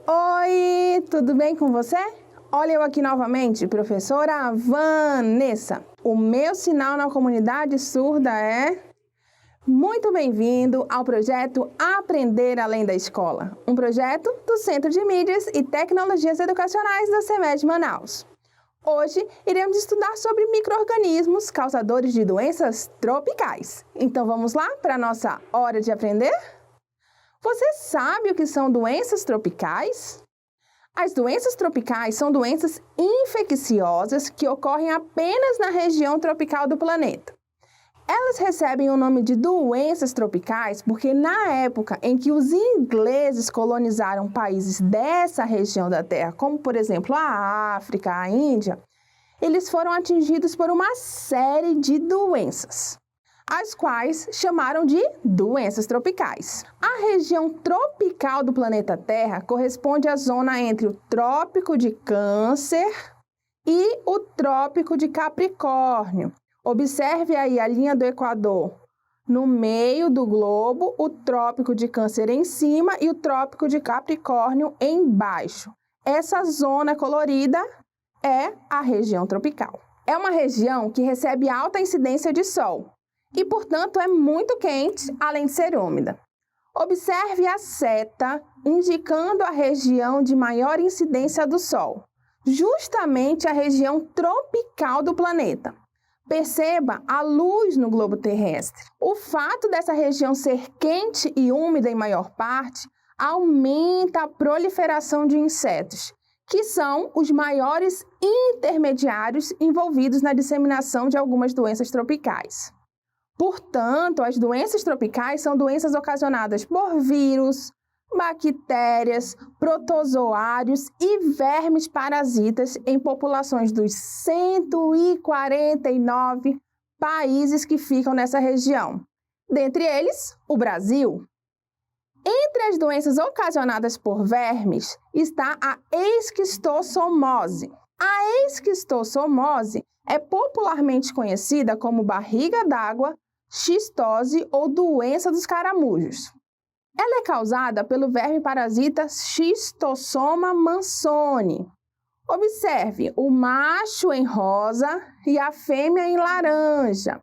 Oi, tudo bem com você? Olha eu aqui novamente, professora Vanessa. O meu sinal na comunidade surda é... Muito bem-vindo ao projeto Aprender Além da Escola, um projeto do Centro de Mídias e Tecnologias Educacionais da CEMED Manaus. Hoje iremos estudar sobre micro-organismos causadores de doenças tropicais. Então vamos lá para a nossa hora de aprender? Você sabe o que são doenças tropicais? As doenças tropicais são doenças infecciosas que ocorrem apenas na região tropical do planeta. Elas recebem o nome de doenças tropicais porque na época em que os ingleses colonizaram países dessa região da Terra, como por exemplo a África, a Índia, eles foram atingidos por uma série de doenças, as quais chamaram de doenças tropicais. A região tropical do planeta Terra corresponde à zona entre o Trópico de Câncer e o Trópico de Capricórnio. Observe aí a linha do Equador no meio do globo, o Trópico de Câncer em cima e o Trópico de Capricórnio embaixo. Essa zona colorida é a região tropical. É uma região que recebe alta incidência de sol e, portanto, é muito quente, além de ser úmida. Observe a seta indicando a região de maior incidência do sol, justamente a região tropical do planeta. Perceba a luz no globo terrestre. O fato dessa região ser quente e úmida em maior parte aumenta a proliferação de insetos, que são os maiores intermediários envolvidos na disseminação de algumas doenças tropicais. Portanto, as doenças tropicais são doenças ocasionadas por vírus, bactérias, protozoários e vermes parasitas em populações dos 149 países que ficam nessa região. Dentre eles, o Brasil. Entre as doenças ocasionadas por vermes está a esquistossomose. A esquistossomose é popularmente conhecida como barriga d'água, xistose ou doença dos caramujos. Ela é causada pelo verme parasita Schistossoma mansoni. Observe o macho em rosa e a fêmea em laranja.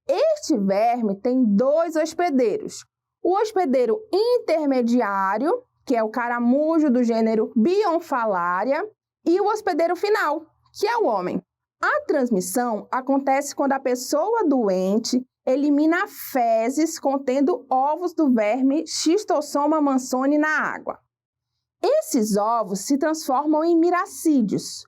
Este verme tem dois hospedeiros. O hospedeiro intermediário, que é o caramujo do gênero Bionfalaria, e o hospedeiro final, que é o homem. A transmissão acontece quando a pessoa doente elimina fezes contendo ovos do verme Schistossoma mansoni na água. Esses ovos se transformam em miracídios.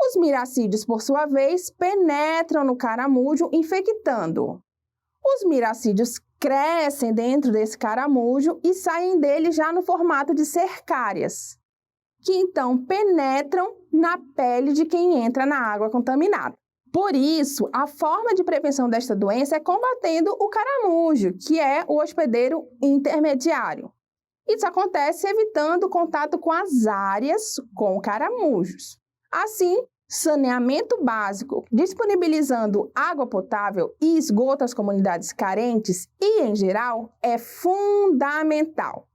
Os miracídios, por sua vez, penetram no caramujo, infectando-o. Os miracídios crescem dentro desse caramujo e saem dele já no formato de cercárias, que então penetram na pele de quem entra na água contaminada. Por isso, a forma de prevenção desta doença é combatendo o caramujo, que é o hospedeiro intermediário. Isso acontece evitando o contato com as áreas com caramujos. Assim, saneamento básico, disponibilizando água potável e esgoto às comunidades carentes e, em geral, é fundamental.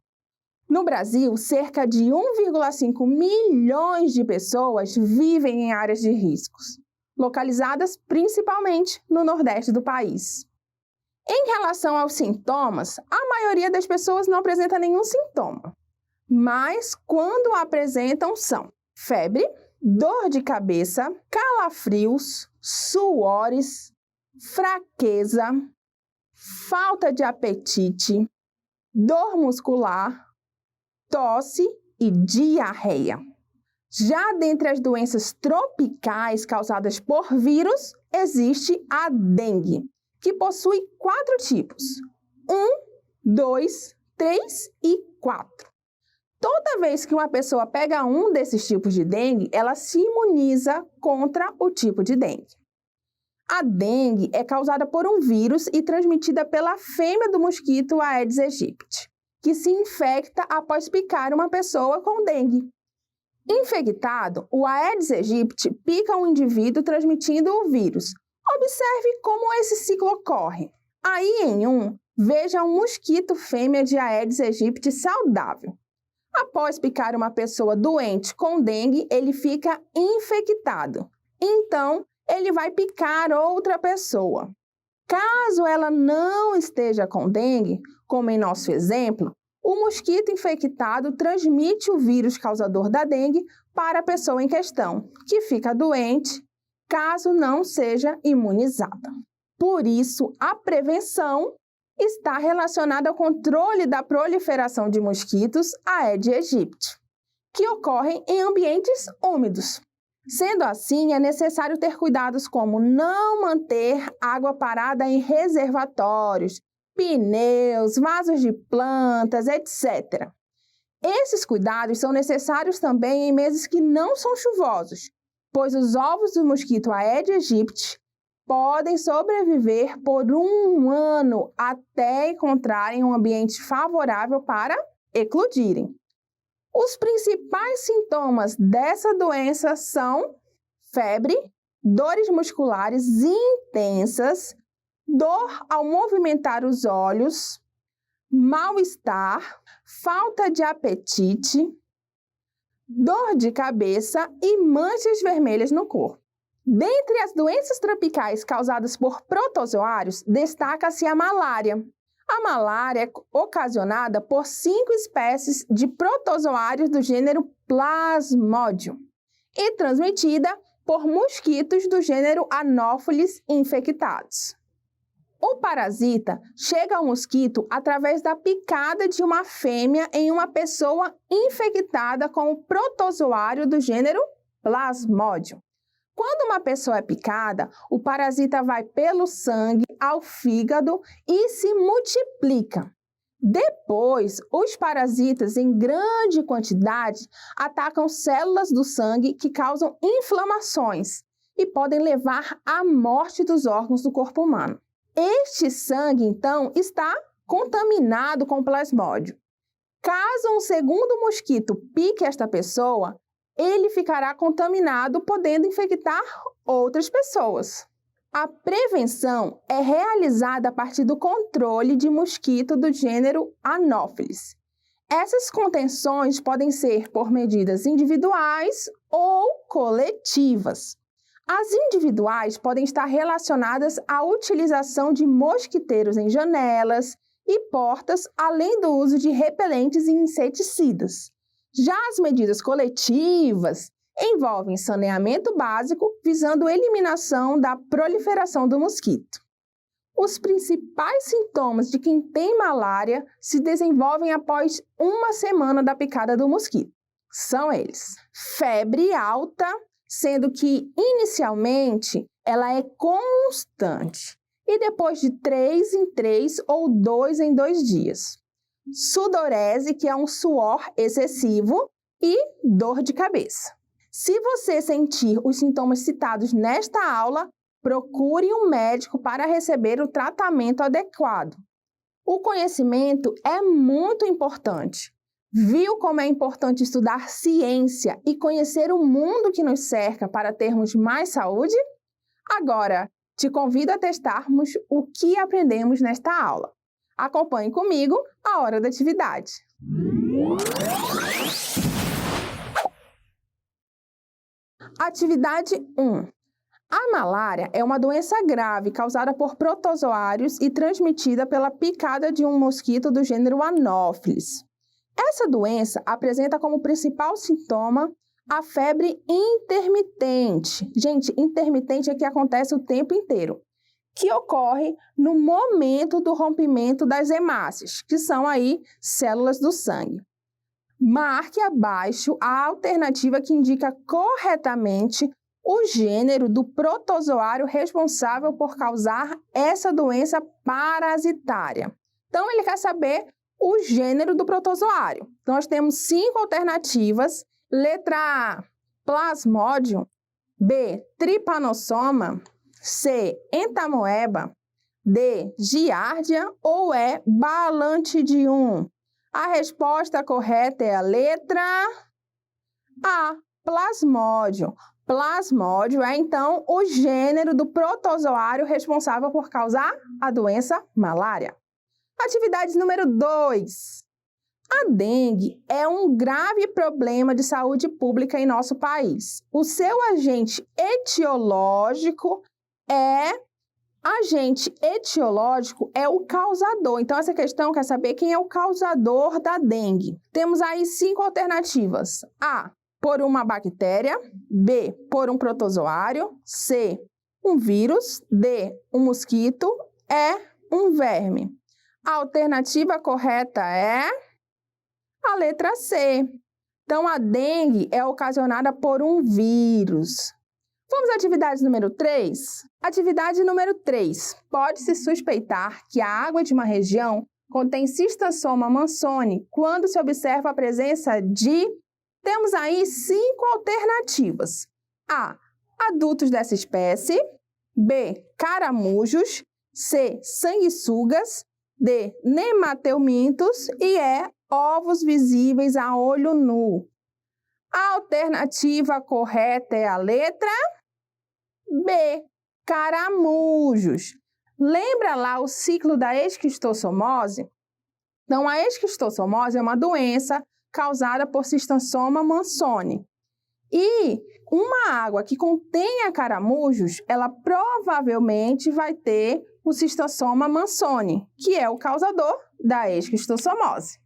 No Brasil, cerca de 1,5 milhões de pessoas vivem em áreas de riscos, localizadas principalmente no Nordeste do país. Em relação aos sintomas, a maioria das pessoas não apresenta nenhum sintoma, mas quando apresentam são febre, dor de cabeça, calafrios, suores, fraqueza, falta de apetite, dor muscular, tosse e diarreia. Já dentre as doenças tropicais causadas por vírus, existe a dengue, que possui 4 tipos: 1, 2, 3 e 4. Toda vez que uma pessoa pega um desses tipos de dengue, ela se imuniza contra o tipo de dengue. A dengue é causada por um vírus e transmitida pela fêmea do mosquito Aedes aegypti, que se infecta após picar uma pessoa com dengue. Infectado, o Aedes aegypti pica um indivíduo transmitindo o vírus. Observe como esse ciclo ocorre. Aí, veja um mosquito fêmea de Aedes aegypti saudável. Após picar uma pessoa doente com dengue, ele fica infectado. Então, ele vai picar outra pessoa. Caso ela não esteja com dengue, como em nosso exemplo, o mosquito infectado transmite o vírus causador da dengue para a pessoa em questão, que fica doente caso não seja imunizada. Por isso, a prevenção está relacionada ao controle da proliferação de mosquitos Aedes aegypti, que ocorrem em ambientes úmidos. Sendo assim, é necessário ter cuidados como não manter água parada em reservatórios, pneus, vasos de plantas, etc. Esses cuidados são necessários também em meses que não são chuvosos, pois os ovos do mosquito Aedes aegypti podem sobreviver por 1 ano até encontrarem um ambiente favorável para eclodirem. Os principais sintomas dessa doença são febre, dores musculares intensas, dor ao movimentar os olhos, mal-estar, falta de apetite, dor de cabeça e manchas vermelhas no corpo. Dentre as doenças tropicais causadas por protozoários, destaca-se a malária. A malária é ocasionada por 5 espécies de protozoários do gênero Plasmodium e transmitida por mosquitos do gênero Anopheles infectados. O parasita chega ao mosquito através da picada de uma fêmea em uma pessoa infectada com o protozoário do gênero Plasmodium. Quando uma pessoa é picada, o parasita vai pelo sangue ao fígado e se multiplica. Depois, os parasitas em grande quantidade atacam células do sangue que causam inflamações e podem levar à morte dos órgãos do corpo humano. Este sangue, então, está contaminado com plasmódio. Caso um segundo mosquito pique esta pessoa, ele ficará contaminado, podendo infectar outras pessoas. A prevenção é realizada a partir do controle de mosquito do gênero Anopheles. Essas contenções podem ser por medidas individuais ou coletivas. As individuais podem estar relacionadas à utilização de mosquiteiros em janelas e portas, além do uso de repelentes e inseticidas. Já as medidas coletivas envolvem saneamento básico, visando a eliminação da proliferação do mosquito. Os principais sintomas de quem tem malária se desenvolvem após 1 semana da picada do mosquito. São eles: febre alta, sendo que inicialmente ela é constante e depois de 3 em 3 ou 2 em 2 dias. Sudorese, que é um suor excessivo, e dor de cabeça. Se você sentir os sintomas citados nesta aula, procure um médico para receber o tratamento adequado. O conhecimento é muito importante. Viu como é importante estudar ciência e conhecer o mundo que nos cerca para termos mais saúde? Agora, te convido a testarmos o que aprendemos nesta aula. Acompanhe comigo a hora da atividade. Atividade 1. A malária é uma doença grave causada por protozoários e transmitida pela picada de um mosquito do gênero Anopheles. Essa doença apresenta como principal sintoma a febre intermitente. Gente, intermitente é que acontece o tempo inteiro, que ocorre no momento do rompimento das hemácias, que são aí células do sangue. Marque abaixo a alternativa que indica corretamente o gênero do protozoário responsável por causar essa doença parasitária. Então, ele quer saber o gênero do protozoário. Então, nós temos 5 alternativas. Letra A, Plasmodium. B, Trypanosoma. C, Entamoeba. D, Giardia ou E, Balantidium. A resposta correta é a letra A, Plasmodium. Plasmodium é, então, o gênero do protozoário responsável por causar a doença malária. Atividade número 2. A dengue é um grave problema de saúde pública em nosso país. O seu agente etiológico é o causador. Então, essa questão quer saber quem é o causador da dengue. Temos aí 5 alternativas. A, por uma bactéria. B, por um protozoário. C, um vírus. D, um mosquito. E, um verme. A alternativa correta é a letra C. Então, a dengue é ocasionada por um vírus. Vamos à atividade número 3? Atividade número 3. Pode-se suspeitar que a água de uma região contém Schistosoma mansoni quando se observa a presença de... Temos aí 5 alternativas. A, adultos dessa espécie. B, caramujos. C, sanguessugas. D, nemateumintos. E E, ovos visíveis a olho nu. A alternativa correta é a letra B, caramujos. Lembra lá o ciclo da esquistossomose? Então, a esquistossomose é uma doença causada por Schistosoma mansoni. E uma água que contenha caramujos, ela provavelmente vai ter o Schistosoma mansoni, que é o causador da esquistossomose.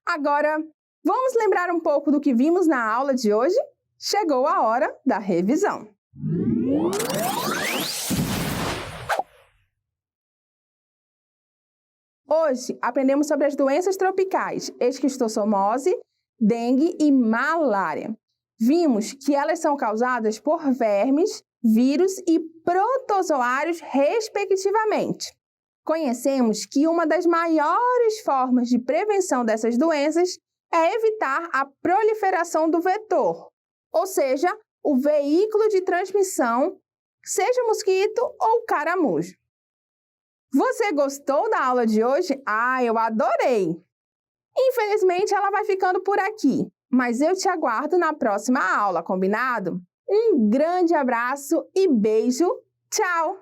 Agora, vamos lembrar um pouco do que vimos na aula de hoje? Chegou a hora da revisão. Hoje, aprendemos sobre as doenças tropicais, esquistossomose, dengue e malária. Vimos que elas são causadas por vermes, vírus e protozoários, respectivamente. Conhecemos que uma das maiores formas de prevenção dessas doenças é evitar a proliferação do vetor, ou seja, o veículo de transmissão, seja mosquito ou caramujo. Você gostou da aula de hoje? Ah, eu adorei! Infelizmente, ela vai ficando por aqui, mas eu te aguardo na próxima aula, combinado? Um grande abraço e beijo! Tchau!